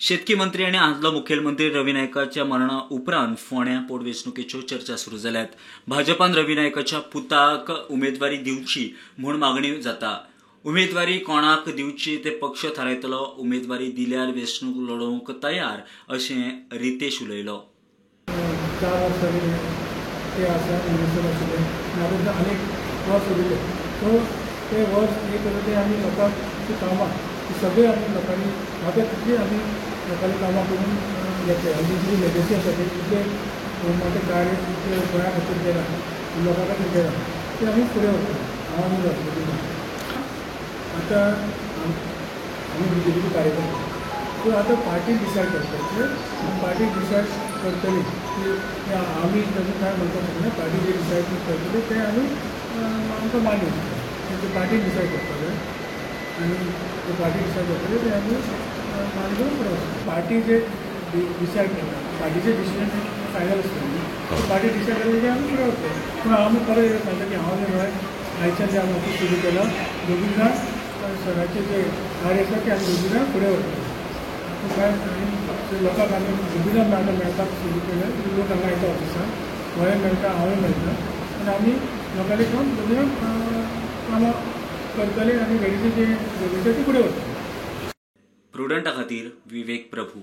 शेतकी मंत्री आणि आदलो मुखेलमंत्री रवी नायकाच्या मरणा उपरांत फोंड्या पोटवेंचणुकेच्यो चर्चा सुरू जाल्यात। भाजपान रवी नायकाच्या पुताक उमेदवारी दिवची म्हूण मागणी जाता। उमेदवारी कोणाक दिवची ते पक्ष थारायतलो। उमेदवारी दिल्यार वेंचणूक लडोवंक तयार अशें रितेश उलयलो। 4 वर्सांनी ते आसा मिनिस्टर आशिल्ले आनी अनेक वर्स उरले सो ते वर्स एक ते आमी लोकांक ती कामां सगळे आमी लोकांनी आता कितली आमी लोकांनी कामां करून घेतले आनी जी लेगसी आसा ते कितले मोठे कार्य कितले गोंया खातीर केलां लोकां खातीर केलां ते आमी फुडें व्हरता हांव आनी जातलें आतां आमी बीजेपीचे कार्यकर्ते सो आतां पार्टी डिसायड करपाचें पार्टी डिसायड करतली की आमी तशें काय म्हणटा शकना पार्टी जे डिसायड करतली ते आमी आमकां मान्य ते पार्टी डिसायड करपाक जाय आनी ते पार्टी डिसायड करतली ते आमी मानून फुडें वचप पार्टी जे डिसायड करता पार्टीचे डिसिजन फायनल आसता न्ही पार्टी डिसायड करता ते आमी फुडें वरता पूण आमी परत सांगता की हांव न्हय आयच्यान जे आमी ऑफीस सुरू केलां दोगूय जाण सराचे जे कार्य आसा ते आमी दोगूय जाण फुडें व्हरता काय लोकांक आमी दोगूय जाण मेळपाक सुरू केलें लोक हांगा येता ऑफिसान गोंय मेळटा हांवूय मेळटा आनी आमी लोकांनी घेवन दोगूय जाण कामां करतले आनी वेगळी जे गरजेचें ती फुडें व्हरतले। प्रुडंटा खातीर विवेक प्रभू।